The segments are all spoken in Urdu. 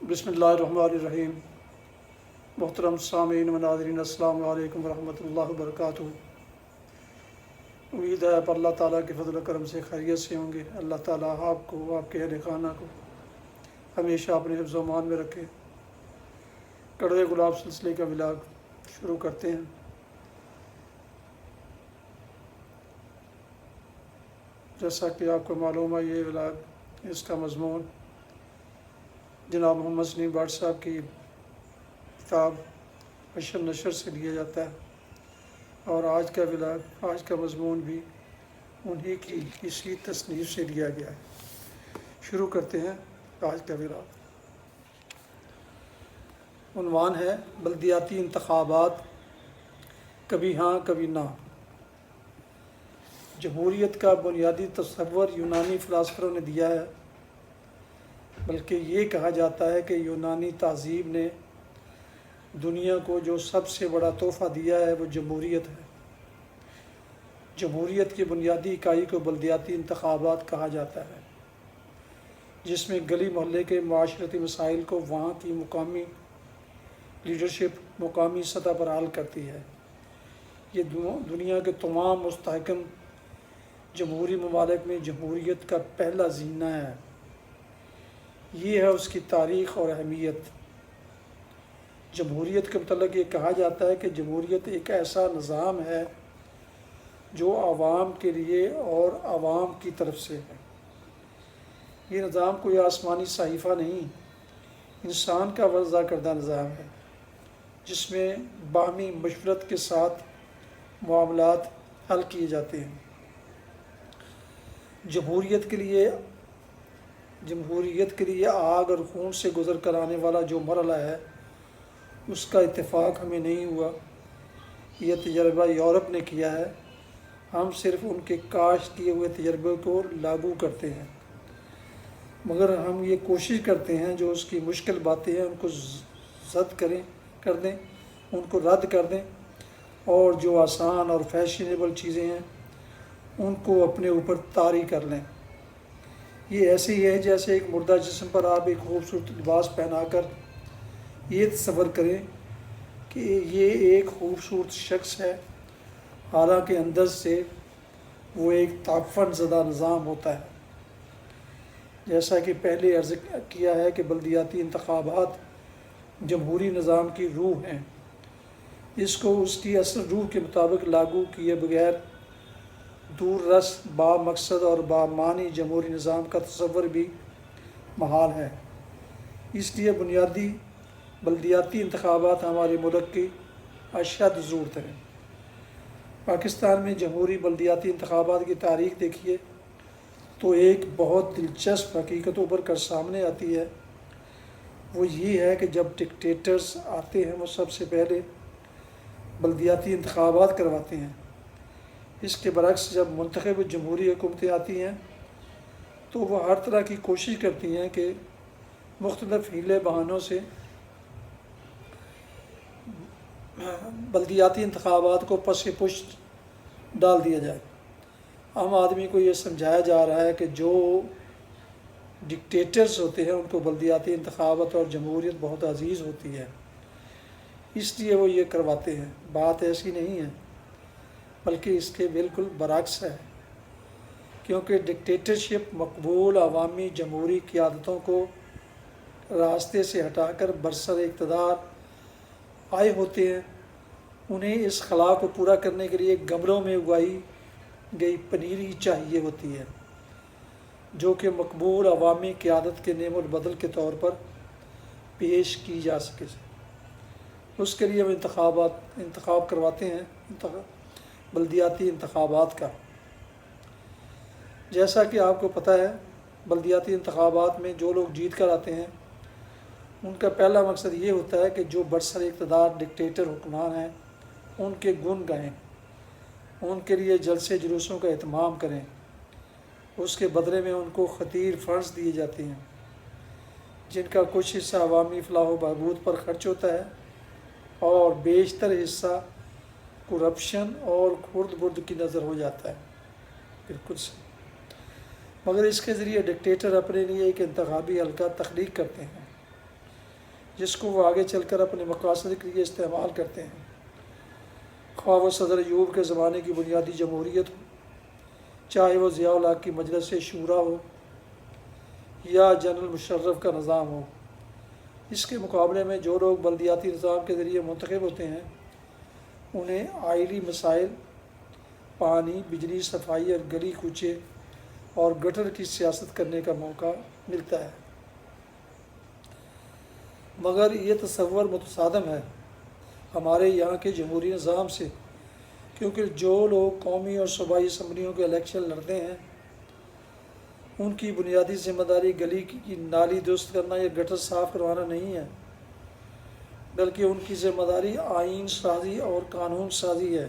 بسم اللہ الرحمن الرحیم۔ محترم سامعین و ناظرین، السلام علیکم ورحمۃ اللہ وبرکاتہ۔ امید ہے آپ اللہ تعالیٰ کے فضل و کرم سے خیریت سے ہوں گے۔ اللہ تعالیٰ آپ کو، آپ کے اہل خانہ کو ہمیشہ اپنے حفظ و امان میں رکھے۔ کڑوے گلاب سلسلے کا ولاگ شروع کرتے ہیں۔ جیسا کہ آپ کو معلوم ہے، یہ ولاگ، اس کا مضمون جناب محمد سلیم بٹ صاحب کی کتاب حشر نشر سے لیا جاتا ہے، اور آج کا ولاگ، آج کا مضمون بھی انہی کی اسی تصنیف سے لیا گیا ہے۔ شروع کرتے ہیں آج کا ولاگ۔ عنوان ہے بلدیاتی انتخابات، کبھی ہاں کبھی نہ۔ جمہوریت کا بنیادی تصور یونانی فلاسفروں نے دیا ہے، بلکہ یہ کہا جاتا ہے کہ یونانی تہذیب نے دنیا کو جو سب سے بڑا تحفہ دیا ہے وہ جمہوریت ہے۔ جمہوریت کی بنیادی اکائی کو بلدیاتی انتخابات کہا جاتا ہے، جس میں گلی محلے کے معاشرتی مسائل کو وہاں کی مقامی لیڈرشپ مقامی سطح پر حل کرتی ہے۔ یہ دنیا کے تمام مستحکم جمہوری ممالک میں جمہوریت کا پہلا زینہ ہے۔ یہ ہے اس کی تاریخ اور اہمیت۔ جمہوریت کے متعلق یہ کہا جاتا ہے کہ جمہوریت ایک ایسا نظام ہے جو عوام کے لیے اور عوام کی طرف سے ہے۔ یہ نظام کوئی آسمانی صحیفہ نہیں، انسان کا وضع کردہ نظام ہے، جس میں باہمی مشورت کے ساتھ معاملات حل کیے جاتے ہیں۔ جمہوریت کے لیے آگ اور خون سے گزر کر آنے والا جو مرحلہ ہے، اس کا اتفاق ہمیں نہیں ہوا۔ یہ تجربہ یورپ نے کیا ہے، ہم صرف ان کے کاشت کیے ہوئے تجربے کو لاگو کرتے ہیں، مگر ہم یہ کوشش کرتے ہیں جو اس کی مشکل باتیں ہیں ان کو رد کر دیں، اور جو آسان اور فیشنیبل چیزیں ہیں ان کو اپنے اوپر طاری کر لیں۔ یہ ایسے ہی ہے جیسے ایک مردہ جسم پر آپ ایک خوبصورت لباس پہنا کر یہ تصور کریں کہ یہ ایک خوبصورت شخص ہے، حالانکہ اندر سے وہ ایک تعفن زدہ نظام ہوتا ہے۔ جیسا کہ پہلے عرض کیا ہے کہ بلدیاتی انتخابات جمہوری نظام کی روح ہیں۔ اس کو اس کی اصل روح کے مطابق لاگو کیے بغیر دور رس با مقصد اور با معنی جمہوری نظام کا تصور بھی محال ہے۔ اس لیے بنیادی بلدیاتی انتخابات ہمارے ملک کی اشد ضرورت ہیں۔ پاکستان میں جمہوری بلدیاتی انتخابات کی تاریخ دیکھیے تو ایک بہت دلچسپ حقیقت ابھر کر سامنے آتی ہے۔ وہ یہ ہے کہ جب ڈکٹیٹرز آتے ہیں وہ سب سے پہلے بلدیاتی انتخابات کرواتے ہیں۔ اس کے برعکس جب منتخب جمہوری حکومتیں آتی ہیں تو وہ ہر طرح کی کوشش کرتی ہیں کہ مختلف ہیلے بہانوں سے بلدیاتی انتخابات کو پس پشت ڈال دیا جائے۔ عام آدمی کو یہ سمجھایا جا رہا ہے کہ جو ڈکٹیٹرز ہوتے ہیں ان کو بلدیاتی انتخابات اور جمہوریت بہت عزیز ہوتی ہے، اس لیے وہ یہ کرواتے ہیں۔ بات ایسی نہیں ہے، بلکہ اس کے بالکل برعکس ہے، کیونکہ ڈکٹیٹرشپ مقبول عوامی جمہوری قیادتوں کو راستے سے ہٹا کر برسر اقتدار آئے ہوتے ہیں۔ انہیں اس خلا کو پورا کرنے کے لیے گملوں میں اگائی گئی پنیری چاہیے ہوتی ہے، جو کہ مقبول عوامی قیادت کے نعم البدل کے طور پر پیش کی جا سکے۔ اس کے لیے وہ انتخاب کرواتے ہیں، بلدیاتی انتخابات کا۔ جیسا کہ آپ کو پتہ ہے، بلدیاتی انتخابات میں جو لوگ جیت کر آتے ہیں ان کا پہلا مقصد یہ ہوتا ہے کہ جو برسر اقتدار ڈکٹیٹر حکمران ہیں ان کے گن گائیں، ان کے لیے جلسے جلوسوں کا اہتمام کریں۔ اس کے بدلے میں ان کو خطیر فنڈز دیے جاتے ہیں، جن کا کچھ حصہ عوامی فلاح و بہبود پر خرچ ہوتا ہے اور بیشتر حصہ کرپشن اور خرد برد کی نظر ہو جاتا ہے۔ بالکل صحیح۔ مگر اس کے ذریعے ڈکٹیٹر اپنے لیے ایک انتخابی حلقہ تخلیق کرتے ہیں جس کو وہ آگے چل کر اپنے مقاصد کے لیے استعمال کرتے ہیں، خواہ وہ صدر ایوب کے زمانے کی بنیادی جمہوریت ہو، چاہے وہ ضیاء الحق کی مجلس شورا ہو یا جنرل مشرف کا نظام ہو۔ اس کے مقابلے میں جو لوگ بلدیاتی نظام کے ذریعے منتخب ہوتے ہیں انہیں آئلی مسائل، پانی، بجلی، صفائی اور گلی کوچے اور گٹر کی سیاست کرنے کا موقع ملتا ہے، مگر یہ تصور متصادم ہے ہمارے یہاں کے جمہوری نظام سے، کیونکہ جو لوگ قومی اور صوبائی اسمبلیوں کے الیکشن لڑتے ہیں ان کی بنیادی ذمہ داری گلی کی نالی درست کرنا یا گٹر صاف کروانا نہیں ہے، بلکہ ان کی ذمہ داری آئین سازی اور قانون سازی ہے۔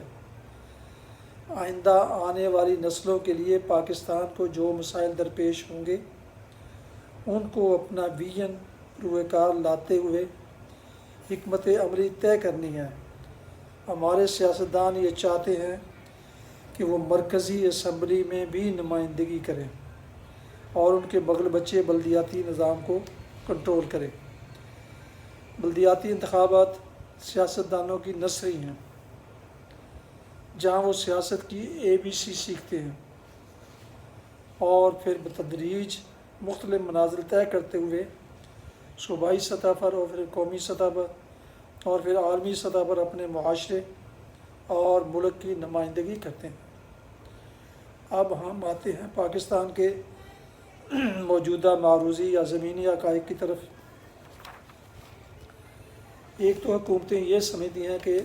آئندہ آنے والی نسلوں کے لیے پاکستان کو جو مسائل درپیش ہوں گے ان کو اپنا ویژن روئے کار لاتے ہوئے حکمت عملی طے کرنی ہے۔ ہمارے سیاستدان یہ چاہتے ہیں کہ وہ مرکزی اسمبلی میں بھی نمائندگی کریں اور ان کے بغل بچے بلدیاتی نظام کو کنٹرول کریں۔ بلدیاتی انتخابات سیاستدانوں کی نرسری ہیں جہاں وہ سیاست کی ABC سیکھتے ہیں اور پھر بتدریج مختلف منازل طے کرتے ہوئے صوبائی سطح پر اور پھر قومی سطح پر اور پھر عالمی سطح پر اپنے معاشرے اور ملک کی نمائندگی کرتے ہیں۔ اب ہم آتے ہیں پاکستان کے موجودہ معروضی یا زمینی حقائق کی طرف۔ ایک تو حکومتیں یہ سمجھتی ہیں کہ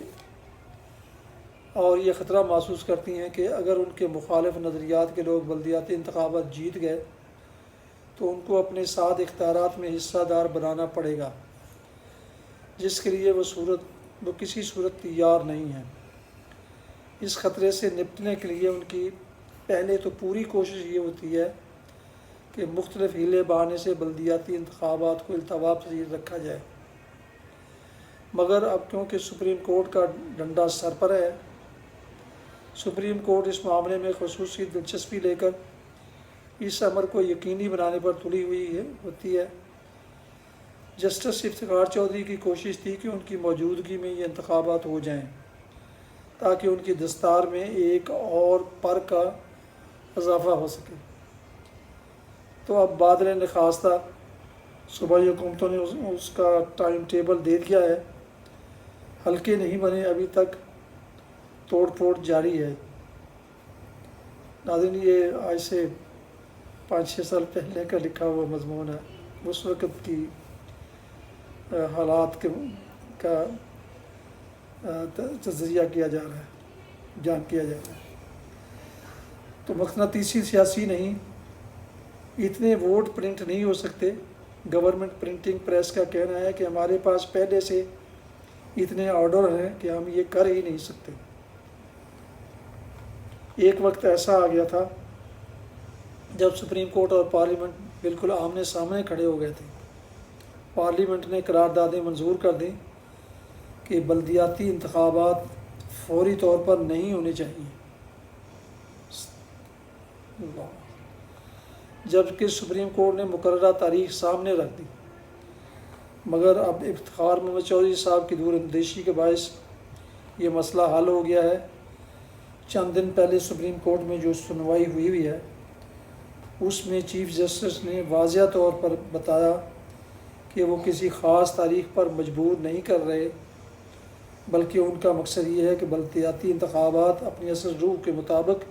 اور یہ خطرہ محسوس کرتی ہیں کہ اگر ان کے مخالف نظریات کے لوگ بلدیاتی انتخابات جیت گئے تو ان کو اپنے ساتھ اختیارات میں حصہ دار بنانا پڑے گا، جس کے لیے وہ کسی صورت تیار نہیں ہیں۔ اس خطرے سے نپٹنے کے لیے ان کی پہلے تو پوری کوشش یہ ہوتی ہے کہ مختلف ہیلے بہانے سے بلدیاتی انتخابات کو التوا پذیر رکھا جائے، مگر اب کیونکہ سپریم کورٹ کا ڈنڈا سر پر ہے، سپریم کورٹ اس معاملے میں خصوصی دلچسپی لے کر اس امر کو یقینی بنانے پر تلی ہوتی ہے۔ جسٹس افتخار چودھری کی کوشش تھی کہ ان کی موجودگی میں یہ انتخابات ہو جائیں تاکہ ان کی دستار میں ایک اور پر کا اضافہ ہو سکے، تو اب بادل نخواستہ صوبائی حکومتوں نے اس کا ٹائم ٹیبل دے دیا ہے، حلقے نہیں بنے ابھی تک، توڑ پھوڑ جاری ہے۔ ناظرین، یہ آج سے 5-6 سال پہلے کا لکھا ہوا مضمون ہے، اس وقت کی حالات کا تجزیہ کیا جا رہا ہے، بیان کیا جا رہا ہے۔ تو مقناطیسی سیاسی نہیں، اتنے ووٹ پرنٹ نہیں ہو سکتے۔ گورنمنٹ پرنٹنگ پریس کا کہنا ہے کہ ہمارے پاس پہلے سے اتنے آرڈر ہیں کہ ہم یہ کر ہی نہیں سکتے۔ ایک وقت ایسا آ گیا تھا جب سپریم کورٹ اور پارلیمنٹ بالکل آمنے سامنے کھڑے ہو گئے تھے۔ پارلیمنٹ نے قراردادیں منظور کر دیں کہ بلدیاتی انتخابات فوری طور پر نہیں ہونے چاہیے، جبکہ سپریم کورٹ نے مقررہ تاریخ سامنے رکھ دی، مگر اب افتخار محمد چودھری صاحب کی دور اندیشی کے باعث یہ مسئلہ حل ہو گیا ہے۔ چند دن پہلے سپریم کورٹ میں جو سنوائی ہوئی ہے اس میں چیف جسٹس نے واضح طور پر بتایا کہ وہ کسی خاص تاریخ پر مجبور نہیں کر رہے، بلکہ ان کا مقصد یہ ہے کہ بلدیاتی انتخابات اپنی اصل روح کے مطابق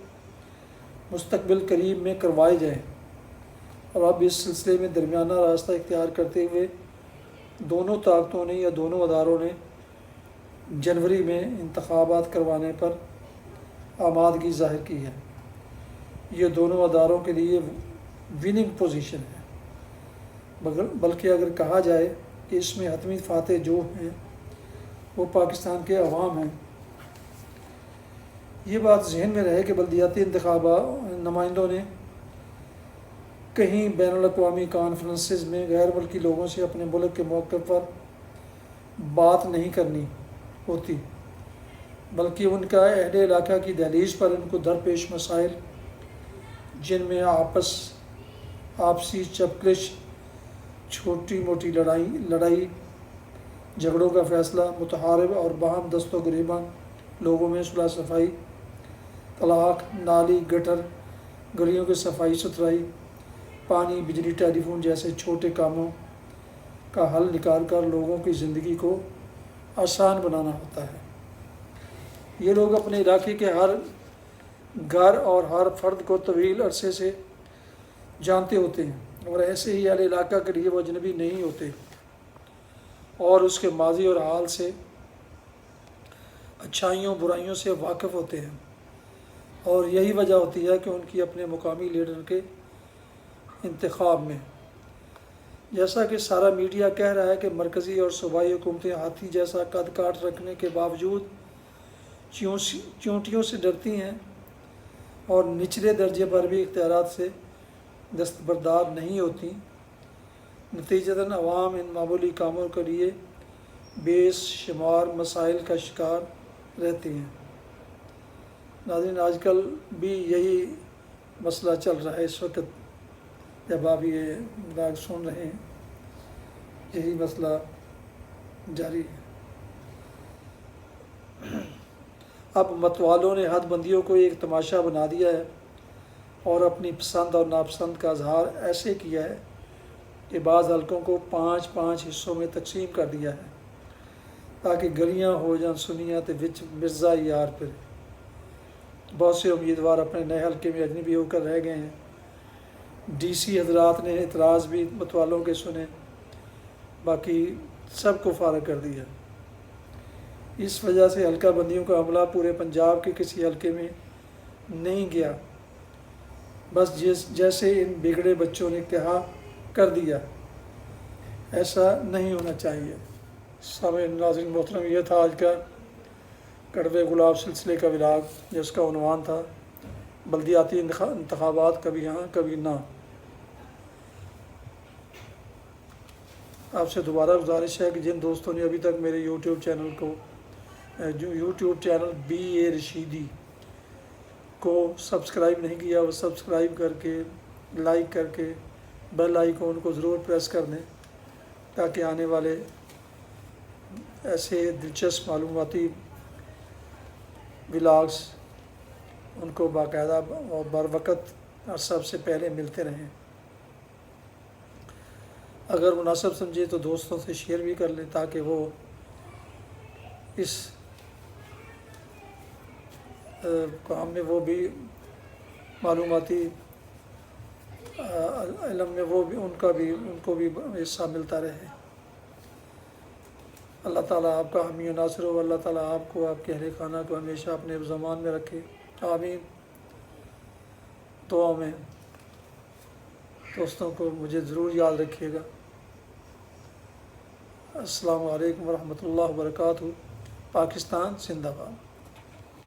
مستقبل قریب میں کروائے جائیں، اور اب اس سلسلے میں درمیانہ راستہ اختیار کرتے ہوئے دونوں طاقتوں نے یا دونوں اداروں نے جنوری میں انتخابات کروانے پر آمادگی ظاہر کی ہے۔ یہ دونوں اداروں کے لیے وننگ پوزیشن ہے، بلکہ اگر کہا جائے کہ اس میں حتمی فاتح جو ہیں وہ پاکستان کے عوام ہیں۔ یہ بات ذہن میں رہے کہ بلدیاتی انتخابات نمائندوں نے کہیں بین الاقوامی کانفرنسز میں غیر ملکی لوگوں سے اپنے ملک کے موقف پر بات نہیں کرنی ہوتی، بلکہ ان کا اہل علاقہ کی دہلیز پر ان کو درپیش مسائل، جن میں آپسی چپکش، چھوٹی موٹی لڑائی، جھگڑوں کا فیصلہ، متحارب اور باہم دست و گریباں لوگوں میں صلح صفائی، طلاق، نالی گٹر گلیوں کی صفائی ستھرائی، پانی، بجلی، ٹیلی فون جیسے چھوٹے کاموں کا حل نکال کر لوگوں کی زندگی کو آسان بنانا ہوتا ہے۔ یہ لوگ اپنے علاقے کے ہر گھر اور ہر فرد کو طویل عرصے سے جانتے ہوتے ہیں، اور ایسے ہی اہل علاقہ کے لیے وہ اجنبی نہیں ہوتے اور اس کے ماضی اور حال سے، اچھائیوں برائیوں سے واقف ہوتے ہیں، اور یہی وجہ ہوتی ہے کہ ان کی اپنے مقامی لیڈر کے انتخاب میں، جیسا کہ سارا میڈیا کہہ رہا ہے کہ مرکزی اور صوبائی حکومتیں ہاتھی جیسا قد کاٹ رکھنے کے باوجود چونٹیوں سے ڈرتی ہیں اور نچلے درجے پر بھی اختیارات سے دستبردار نہیں ہوتی، نتیجتاً عوام ان معمولی کاموں کے لیے بیش شمار مسائل کا شکار رہتی ہیں۔ ناظرین، آج کل بھی یہی مسئلہ چل رہا ہے، اس وقت جب آپ یہ بلاگ سن رہے ہیں یہی مسئلہ جاری ہے۔ اب متوالوں نے حد بندیوں کو ایک تماشا بنا دیا ہے اور اپنی پسند اور ناپسند کا اظہار ایسے کیا ہے کہ بعض حلقوں کو 5 حصوں میں تقسیم کر دیا ہے تاکہ گلیاں ہو جان سنیاں تے وچ مرزا یار پھر۔ بہت سے امیدوار اپنے نئے حلقے میں اجنبی ہو کر رہ گئے ہیں۔ ڈی سی حضرات نے اعتراض بھی متوالوں کے سنے، باقی سب کو فارغ کر دیا۔ اس وجہ سے حلقہ بندیوں کا عملہ پورے پنجاب کے کسی حلقے میں نہیں گیا، بس جیسے ان بگڑے بچوں نے کہا کر دیا۔ ایسا نہیں ہونا چاہیے۔ سامعین، ناظرین محترم، یہ تھا آج کا کڑوے گلاب سلسلے کا ولاگ، جس کا عنوان تھا بلدیاتی انتخابات، کبھی ہاں کبھی نہ۔ آپ سے دوبارہ گزارش ہے کہ جن دوستوں نے ابھی تک میرے یوٹیوب چینل بی اے رشیدی کو سبسکرائب نہیں کیا، وہ سبسکرائب کر کے، لائک کر کے، بیل آئیکن کو ضرور پریس کر دیں تاکہ آنے والے ایسے دلچسپ معلوماتی ولاگز ان کو باقاعدہ اور بروقت اور سب سے پہلے ملتے رہیں۔ اگر مناسب سمجھے تو دوستوں سے شیئر بھی کر لیں تاکہ وہ اس کام میں وہ بھی معلوماتی علم میں وہ بھی ان کو بھی حصہ ملتا رہے۔ اللہ تعالیٰ آپ کا حامی و ناصر ہو، اللہ تعالیٰ آپ کو، آپ کے اہل خانہ کو ہمیشہ اپنے زمان میں رکھے، آمین۔ دعا میں دوستوں کو مجھے ضرور یاد رکھیے گا۔ السلام علیکم ورحمۃ اللہ وبرکاتہ۔ پاکستان زندہ باد۔